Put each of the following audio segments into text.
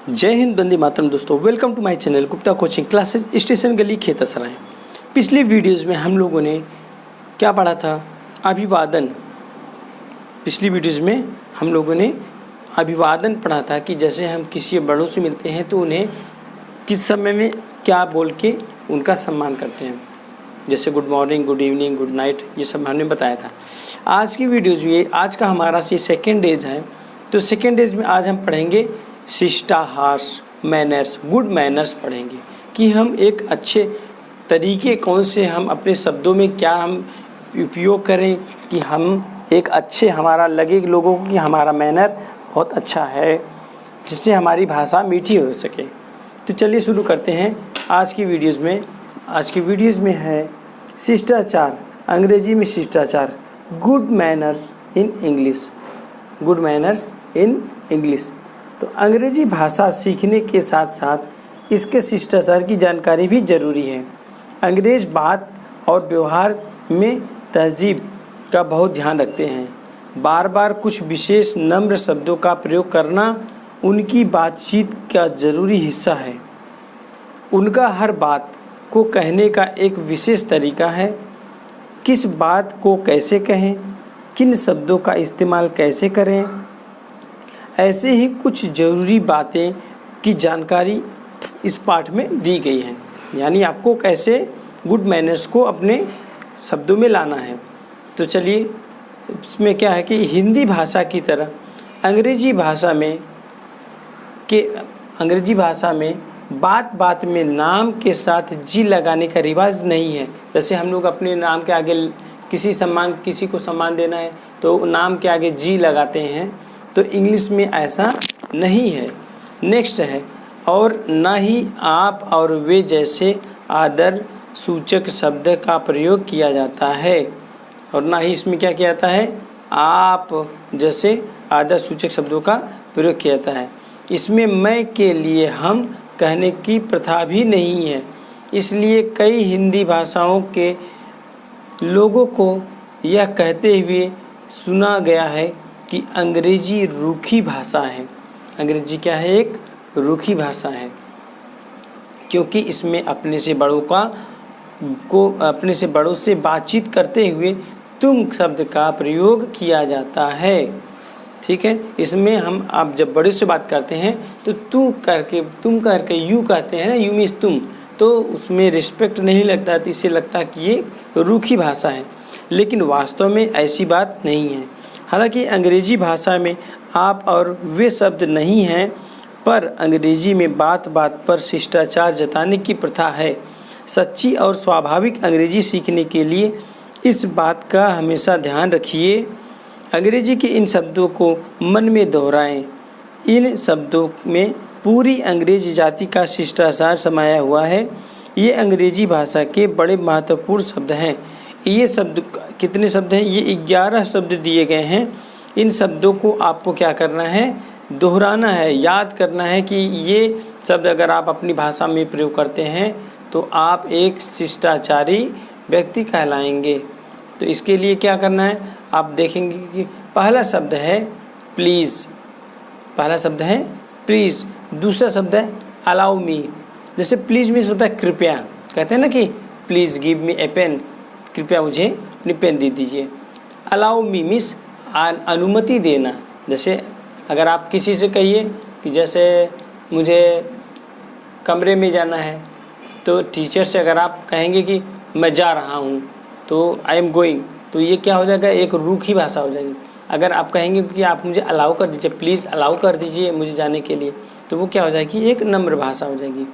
जय हिंद, वंदे मातरम। दोस्तों, welcome to my channel Gupta coaching classes, station गली खेतसराय। पिछली वीडियोस में हम लोगों ने क्या पढ़ा था? अभिवादन। पिछली वीडियोस में हम लोगों ने अभिवादन पढ़ा था कि जैसे हम किसी बड़ों से मिलते हैं तो उन्हें किस समय में क्या बोल के उनका सम्मान करते हैं, जैसे good morning, good evening, good night, ये सब हमने बताया था। आज की वीडियोज़ में आज का हमारा सेकेंड डेज है, तो सेकेंड डेज में आज हम पढ़ेंगे शिष्टाहार, मैनर्स, गुड मैनर्स पढ़ेंगे कि हम एक अच्छे तरीके कौन से हम अपने शब्दों में क्या हम उपयोग करें कि हम एक अच्छे हमारा लगे लोगों को कि हमारा मैनर बहुत अच्छा है, जिससे हमारी भाषा मीठी हो सके। तो चलिए शुरू करते हैं आज की वीडियोज़ में। आज की वीडियोज़ में है शिष्टाचार, अंग्रेजी में शिष्टाचार, good manners in English, good manners in English. तो अंग्रेजी भाषा सीखने के साथ साथ इसके शिष्टाचार की जानकारी भी ज़रूरी है। अंग्रेज़ बात और व्यवहार में तहजीब का बहुत ध्यान रखते हैं। बार बार कुछ विशेष नम्र शब्दों का प्रयोग करना उनकी बातचीत का ज़रूरी हिस्सा है। उनका हर बात को कहने का एक विशेष तरीका है। किस बात को कैसे कहें, किन शब्दों का इस्तेमाल कैसे करें, ऐसे ही कुछ ज़रूरी बातें की जानकारी इस पाठ में दी गई है। यानी आपको कैसे गुड मैनर्स को अपने शब्दों में लाना है। तो चलिए, इसमें क्या है कि हिंदी भाषा की तरह अंग्रेजी भाषा में बात बात में नाम के साथ जी लगाने का रिवाज नहीं है। जैसे हम लोग अपने नाम के आगे किसी को सम्मान देना है तो नाम के आगे जी लगाते हैं, तो इंग्लिश में ऐसा नहीं है। नेक्स्ट है, और ना ही आप और वे जैसे आदर सूचक शब्द का प्रयोग किया जाता है, और ना ही इसमें क्या किया जाता है, आप जैसे आदर सूचक शब्दों का प्रयोग किया जाता है। इसमें मैं के लिए हम कहने की प्रथा भी नहीं है। इसलिए कई हिंदी भाषाओं के लोगों को यह कहते हुए सुना गया है कि अंग्रेजी रूखी भाषा है। अंग्रेजी क्या है? एक रूखी भाषा है, क्योंकि इसमें अपने से बड़ों से बातचीत करते हुए तुम शब्द का प्रयोग किया जाता है। ठीक है, इसमें आप जब बड़े से बात करते हैं तो तुम करके यू कहते हैं ना, यू मीन्स तुम, तो उसमें रिस्पेक्ट नहीं लगता, तो इससे लगता है कि ये रूखी भाषा है। लेकिन वास्तव में ऐसी बात नहीं है। हालांकि अंग्रेजी भाषा में आप और वे शब्द नहीं हैं, पर अंग्रेजी में बात बात पर शिष्टाचार जताने की प्रथा है। सच्ची और स्वाभाविक अंग्रेजी सीखने के लिए इस बात का हमेशा ध्यान रखिए। अंग्रेजी के इन शब्दों को मन में दोहराएं। इन शब्दों में पूरी अंग्रेजी जाति का शिष्टाचार समाया हुआ है। ये अंग्रेजी भाषा के बड़े महत्वपूर्ण शब्द हैं। ये शब्द कितने शब्द हैं? ये 11 शब्द दिए गए हैं। इन शब्दों को आपको क्या करना है? दोहराना है, याद करना है कि ये शब्द अगर आप अपनी भाषा में प्रयोग करते हैं तो आप एक शिष्टाचारी व्यक्ति कहलाएंगे। तो इसके लिए क्या करना है, आप देखेंगे कि पहला शब्द है प्लीज़, पहला शब्द है प्लीज़। दूसरा शब्द है अलाउ मी। जैसे प्लीज़ मीन्स होता है कृपया, कहते हैं ना कि please give me a pen, कृपया मुझे अपनी पेन दे दीजिए। अलाउ मी मीन्स अनुमति देना। जैसे अगर आप किसी से कहिए कि जैसे मुझे कमरे में जाना है, तो टीचर से अगर आप कहेंगे कि मैं जा रहा हूँ, तो आई एम गोइंग, तो ये क्या हो जाएगा? एक रूखी भाषा हो जाएगी। अगर आप कहेंगे कि आप मुझे अलाउ कर दीजिए, प्लीज़ अलाउ कर दीजिए मुझे जाने के लिए, तो वो क्या हो जाएगी? एक नम्र भाषा हो जाएगी।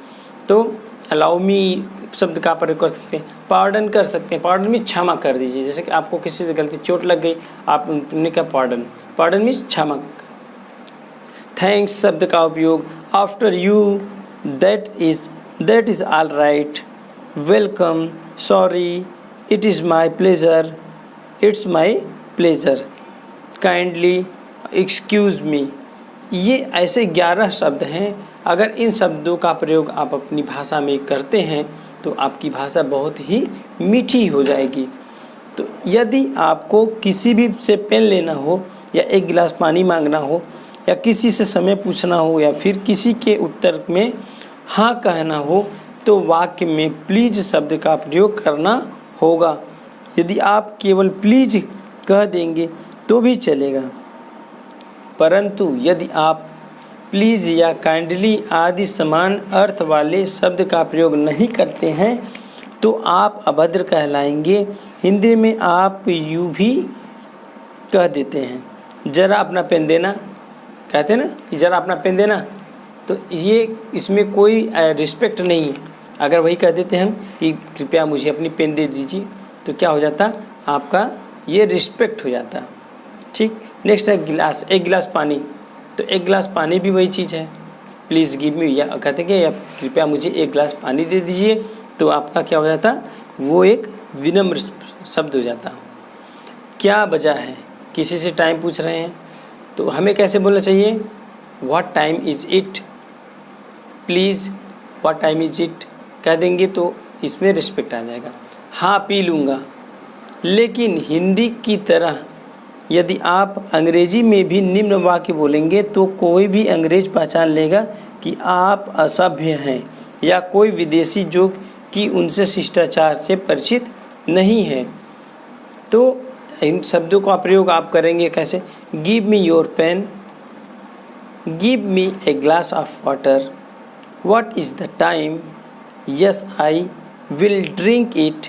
तो अलाउ मी शब्द का प्रयोग कर सकते हैं। पार्डन कर सकते हैं, पार्डन मीन्स क्षमा कर दीजिए। जैसे कि आपको किसी से गलती चोट लग गई, आपने कहा पार्डन, पार्डन मीन्स क्षमा। थैंक्स शब्द का उपयोग after you, that is all right, welcome, sorry, it is my pleasure, it's my pleasure, kindly, excuse me. ये ऐसे 11 शब्द हैं। अगर इन शब्दों का प्रयोग आप अपनी भाषा में करते हैं तो आपकी भाषा बहुत ही मीठी हो जाएगी। तो यदि आपको किसी भी से पेन लेना हो, या एक गिलास पानी मांगना हो, या किसी से समय पूछना हो या फिर किसी के उत्तर में हाँ कहना हो तो वाक्य में प्लीज़ शब्द का प्रयोग करना होगा। यदि आप केवल प्लीज़ कह देंगे तो भी चलेगा, परंतु यदि आप प्लीज़ या काइंडली आदि समान अर्थ वाले शब्द का प्रयोग नहीं करते हैं तो आप अभद्र कहलाएंगे। हिंदी में आप यूँ भी कह देते हैं, ज़रा अपना पेन देना, कहते हैं ना कि ज़रा अपना पेन देना, तो ये इसमें कोई रिस्पेक्ट नहीं है। अगर वही कह देते हैं हम कि कृपया मुझे अपनी पेन दे दीजिए तो क्या हो जाता, आपका ये रिस्पेक्ट हो जाता। ठीक। नेक्स्ट है गिलास, एक गिलास पानी, तो एक गिलास पानी भी वही चीज़ है, प्लीज़ गिव मी, या कहते हैं कि या कृपया मुझे एक गिलास पानी दे दीजिए, तो आपका क्या हो जाता, वो एक विनम्र शब्द हो जाता। क्या वजह है, किसी से टाइम पूछ रहे हैं तो हमें कैसे बोलना चाहिए, what time is it, please what time is it कह देंगे तो इसमें रिस्पेक्ट आ जाएगा। हाँ पी लूँगा, लेकिन हिंदी की तरह यदि आप अंग्रेजी में भी निम्न वाक्य बोलेंगे तो कोई भी अंग्रेज पहचान लेगा कि आप असभ्य हैं या कोई विदेशी जो कि उनसे शिष्टाचार से परिचित नहीं है। तो इन शब्दों का प्रयोग आप करेंगे कैसे, give me your pen, give me a glass of water, what is the time, yes I will drink it.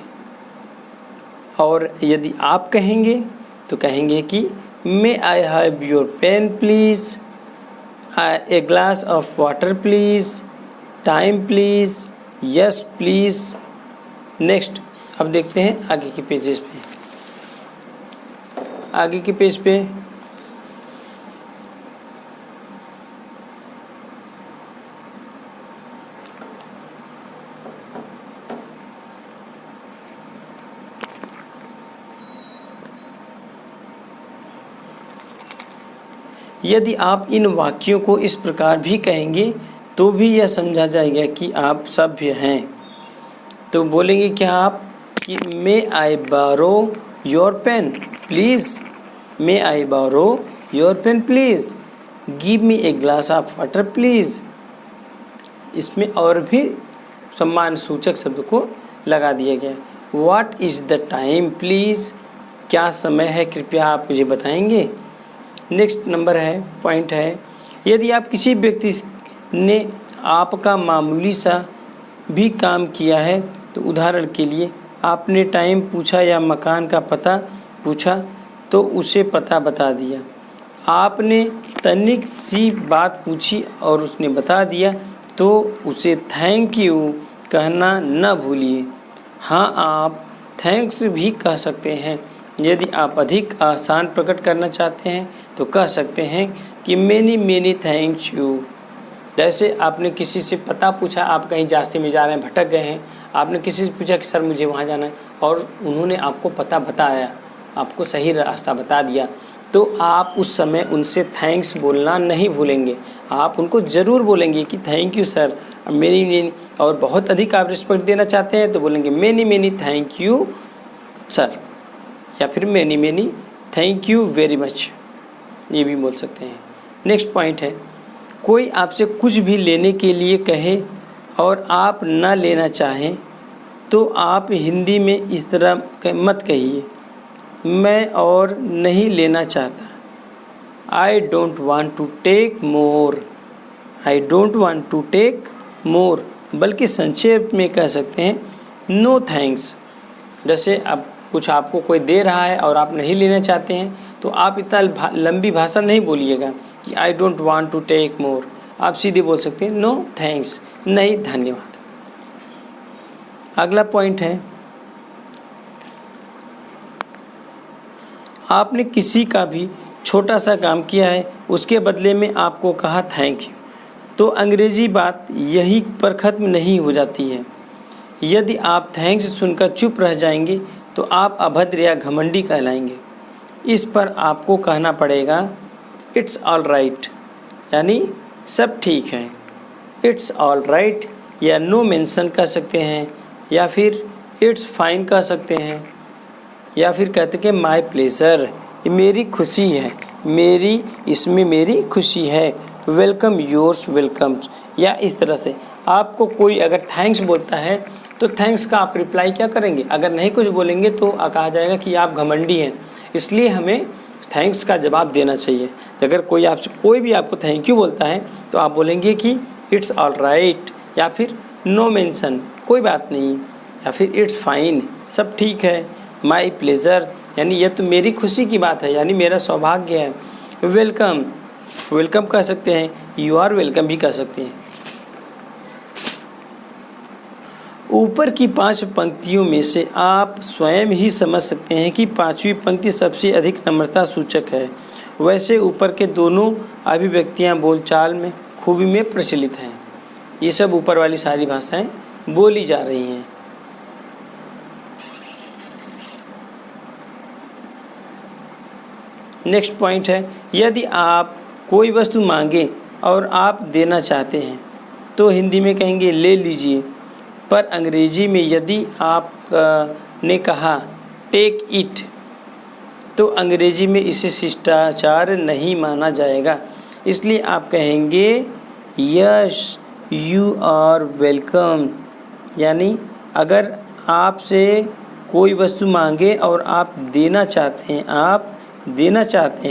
और यदि आप कहेंगे तो कहेंगे कि may I have your pen please, a glass of water please, time please, yes please. Next अब देखते हैं आगे के पेजेस पे, आगे के पेज पे यदि आप इन वाक्यों को इस प्रकार भी कहेंगे तो भी यह समझा जाएगा कि आप सभ्य हैं। तो बोलेंगे क्या आप कि may I borrow your pen please, may I borrow your pen please, give me a glass of water please. इसमें और भी सम्मान सूचक शब्द को लगा दिया गया। What is the time please, क्या समय है कृपया आप मुझे बताएंगे। नेक्स्ट नंबर है, पॉइंट है, यदि आप किसी व्यक्ति ने आपका मामूली सा भी काम किया है तो उदाहरण के लिए आपने टाइम पूछा या मकान का पता पूछा तो उसे पता बता दिया, आपने तनिक सी बात पूछी और उसने बता दिया तो उसे थैंक यू कहना न भूलिए। हाँ आप थैंक्स भी कह सकते हैं। यदि आप अधिक आसान प्रकट करना चाहते हैं तो कह सकते हैं कि मेनी मेनी थैंक यू। जैसे आपने किसी से पता पूछा, आप कहीं रास्ते में जा रहे हैं, भटक गए हैं, आपने किसी से पूछा कि सर मुझे वहाँ जाना है और उन्होंने आपको पता बताया, आपको सही रास्ता बता दिया, तो आप उस समय उनसे थैंक्स बोलना नहीं भूलेंगे। आप उनको ज़रूर बोलेंगे कि thank you sir, many many, और बहुत अधिक आप रिस्पेक्ट देना चाहते हैं तो बोलेंगे many many thank you sir, या फिर many many thank you very much, ये भी बोल सकते हैं। नेक्स्ट पॉइंट है, कोई आपसे कुछ भी लेने के लिए कहे और आप न लेना चाहें तो आप हिंदी में इस तरह मत कहिए, मैं और नहीं लेना चाहता, I don't want to take more, I don't want to take more, बल्कि संक्षेप में कह सकते हैं नो थैंक्स। जैसे अब कुछ आपको कोई दे रहा है और आप नहीं लेना चाहते हैं तो आप इतना लंबी भाषा नहीं बोलिएगा कि I don't want to take more, आप सीधे बोल सकते हैं नो थैंक्स, नहीं धन्यवाद। अगला पॉइंट है, आपने किसी का भी छोटा सा काम किया है, उसके बदले में आपको कहा थैंक यू, तो अंग्रेजी बात यही पर ख़त्म नहीं हो जाती है। यदि आप थैंक्स सुनकर चुप रह जाएंगे तो आप अभद्र या घमंडी कहलाएंगे। इस पर आपको कहना पड़ेगा इट्स ऑल राइट, यानी सब ठीक है, इट्स ऑल राइट, या नो मेंशन कह सकते हैं, या फिर इट्स फाइन कह सकते हैं, या फिर कहते कि माय प्लेजर, ये मेरी खुशी है, मेरी इसमें मेरी खुशी है, वेलकम योर्स वेलकम्स। या इस तरह से आपको कोई अगर थैंक्स बोलता है तो थैंक्स का आप रिप्लाई क्या करेंगे? अगर नहीं कुछ बोलेंगे तो कहा जाएगा कि आप घमंडी हैं, इसलिए हमें थैंक्स का जवाब देना चाहिए। अगर कोई भी आपको थैंक यू बोलता है तो आप बोलेंगे कि इट्स ऑल राइट, या फिर नो मेंशन, कोई बात नहीं, या फिर इट्स फाइन, सब ठीक है, माई प्लेजर, यानी यह तो मेरी खुशी की बात है, यानी मेरा सौभाग्य है। वेलकम, वेलकम कह सकते हैं, यू आर वेलकम भी कह सकते हैं। ऊपर की 5 पंक्तियों में से आप स्वयं ही समझ सकते हैं कि 5वीं पंक्ति सबसे अधिक नम्रता सूचक है। वैसे ऊपर के दोनों अभिव्यक्तियां बोलचाल में खूबी में प्रचलित हैं। ये सब ऊपर वाली सारी भाषाएं बोली जा रही हैं। नेक्स्ट पॉइंट है, यदि आप कोई वस्तु मांगे और आप देना चाहते हैं तो हिंदी में कहेंगे ले लीजिए, पर अंग्रेजी में यदि आप ने कहा टेक इट तो अंग्रेजी में इसे शिष्टाचार नहीं माना जाएगा, इसलिए आप कहेंगे यस यू आर वेलकम। यानी अगर आपसे कोई वस्तु मांगे और आप देना चाहते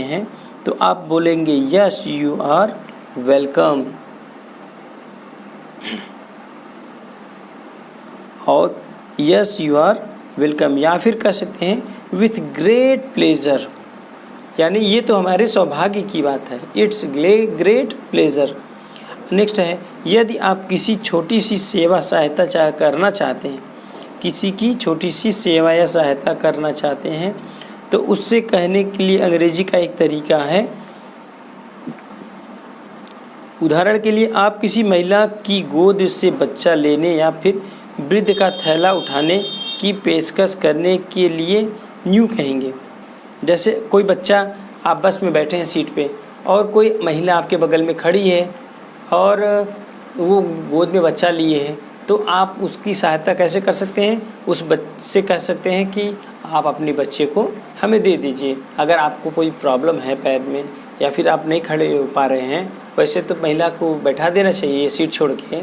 हैं तो आप बोलेंगे यस यू आर वेलकम। और यस यू आर वेलकम, या फिर कह सकते हैं विथ ग्रेट प्लेजर, यानी ये तो हमारे सौभाग्य की बात है, इट्स ग्रेट प्लेजर। नेक्स्ट है, यदि आप किसी छोटी सी सेवा सहायता करना चाहते हैं, किसी की छोटी सी सेवा या सहायता करना चाहते हैं तो उससे कहने के लिए अंग्रेजी का एक तरीका है। उदाहरण के लिए आप किसी महिला की गोद से बच्चा लेने या फिर वृद्ध का थैला उठाने की पेशकश करने के लिए यूँ कहेंगे। जैसे कोई बच्चा, आप बस में बैठे हैं सीट पे और कोई महिला आपके बगल में खड़ी है और वो गोद में बच्चा लिए है, तो आप उसकी सहायता कैसे कर सकते हैं? उस बच्चे कह सकते हैं कि आप अपने बच्चे को हमें दे दीजिए। अगर आपको कोई प्रॉब्लम है पैर में या फिर आप नहीं खड़े हो पा रहे हैं, वैसे तो महिला को बैठा देना चाहिए सीट छोड़ के,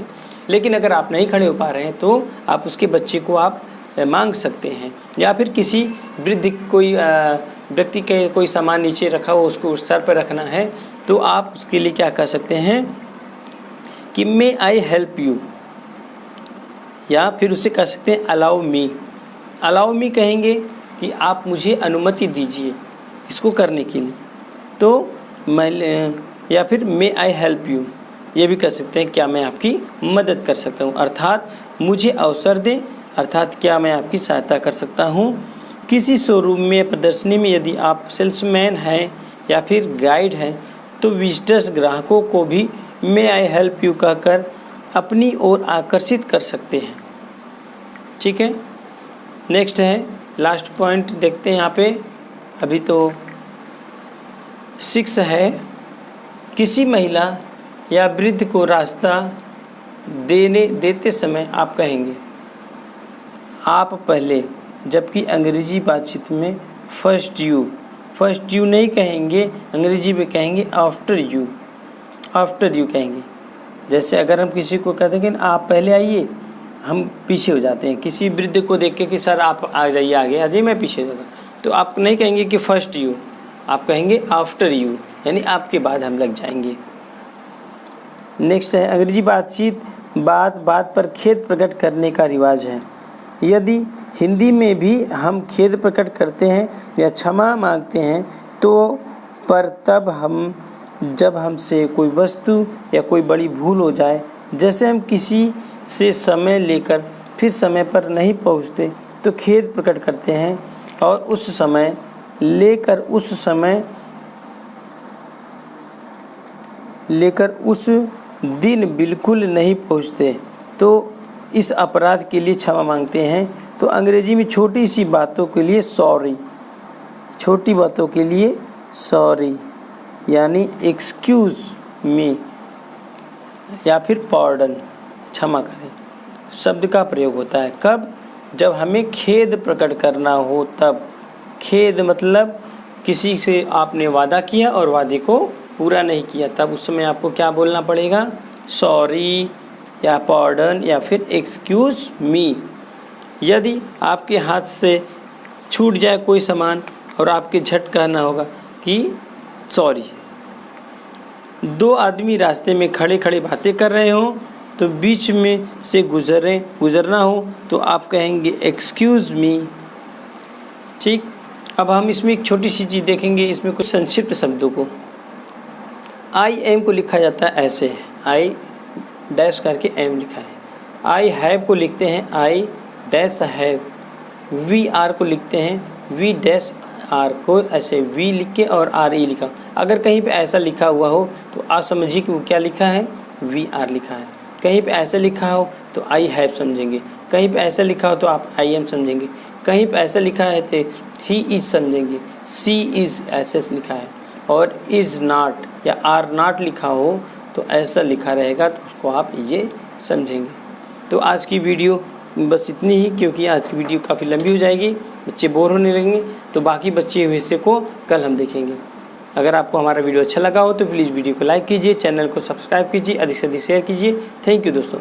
लेकिन अगर आप नहीं खड़े हो पा रहे हैं तो आप उसके बच्चे को आप मांग सकते हैं। या फिर किसी वृद्ध कोई व्यक्ति के कोई सामान नीचे रखा हो, उसको उस सर पर रखना है, तो आप उसके लिए क्या कह सकते हैं कि मे आई हेल्प यू, या फिर उससे कह सकते हैं अलाउ मी। अलाउ मी कहेंगे कि आप मुझे अनुमति दीजिए इसको करने के लिए, तो मैं, या फिर मे आई हेल्प यू, ये भी कह सकते हैं क्या मैं आपकी मदद कर सकता हूँ, अर्थात मुझे अवसर दें, अर्थात क्या मैं आपकी सहायता कर सकता हूँ। किसी शोरूम में प्रदर्शनी में यदि आप सेल्समैन हैं या फिर गाइड हैं तो विजिटर्स ग्राहकों को भी मे आई हेल्प यू कहकर अपनी ओर आकर्षित कर सकते हैं। ठीक है, नेक्स्ट है, लास्ट पॉइंट देखते हैं यहाँ पे, अभी तो 6 है, किसी महिला या वृद्ध को रास्ता देते समय आप कहेंगे आप पहले, जबकि अंग्रेजी बातचीत में फर्स्ट यू नहीं कहेंगे, अंग्रेजी में कहेंगे आफ्टर यू कहेंगे। जैसे अगर हम किसी को कहते हैं कि आप पहले आइए, हम पीछे हो जाते हैं। किसी वृद्ध को देख के कि सर आप आ जाइए, आगे आ जाइए, मैं पीछे जाता, तो आप नहीं कहेंगे कि फर्स्ट यू, आप कहेंगे आफ्टर यू, यानी आपके बाद हम लग जाएंगे। नेक्स्ट है, अंग्रेजी बातचीत बात पर खेद प्रकट करने का रिवाज है। यदि हिंदी में भी हम खेद प्रकट करते हैं या क्षमा मांगते हैं तो पर तब जब हमसे कोई वस्तु या कोई बड़ी भूल हो जाए, जैसे हम किसी से समय लेकर फिर समय पर नहीं पहुंचते तो खेद प्रकट करते हैं, और उस समय लेकर उस दिन बिल्कुल नहीं पहुंचते तो इस अपराध के लिए क्षमा मांगते हैं। तो अंग्रेजी में छोटी सी बातों के लिए सॉरी, यानी एक्सक्यूज़ मी या फिर पार्डन, क्षमा करें, शब्द का प्रयोग होता है। कब? जब हमें खेद प्रकट करना हो तब। खेद मतलब किसी से आपने वादा किया और वादे को पूरा नहीं किया, तब उस समय आपको क्या बोलना पड़ेगा? सॉरी या पार्डन या फिर एक्सक्यूज़ मी। यदि आपके हाथ से छूट जाए कोई सामान और आपके झट कहना होगा कि सॉरी। दो आदमी रास्ते में खड़े खड़े बातें कर रहे हों तो बीच में से गुजरना हो तो आप कहेंगे एक्सक्यूज़ मी। ठीक, अब हम इसमें एक छोटी सी चीज़ देखेंगे, इसमें कुछ संक्षिप्त शब्दों को। आई एम को लिखा जाता है ऐसे, आई डैश करके एम लिखा है। आई हैव को लिखते हैं I dash have. We are को लिखते हैं वी डैश आर को ऐसे वी लिख के और आर ई लिखा। अगर कहीं पे ऐसा लिखा हुआ हो तो आप समझिए कि वो क्या लिखा है? वी आर लिखा है। कहीं पे ऐसा लिखा हो तो आई हैव समझेंगे, कहीं पे ऐसा लिखा हो तो आप आई एम समझेंगे, कहीं पे ऐसा लिखा है तो ही इज समझेंगे, सी इज़ ऐसे लिखा है, और इज़ नॉट या आर नॉट लिखा हो तो ऐसा लिखा रहेगा तो उसको आप ये समझेंगे। तो आज की वीडियो बस इतनी ही, क्योंकि आज की वीडियो काफ़ी लंबी हो जाएगी, बच्चे बोर होने लगेंगे, तो बाकी बचे हुए हिस्से को कल हम देखेंगे। अगर आपको हमारा वीडियो अच्छा लगा हो तो प्लीज़ वीडियो को लाइक कीजिए, चैनल को सब्सक्राइब कीजिए, अधिक से अधिक शेयर कीजिए। थैंक यू दोस्तों।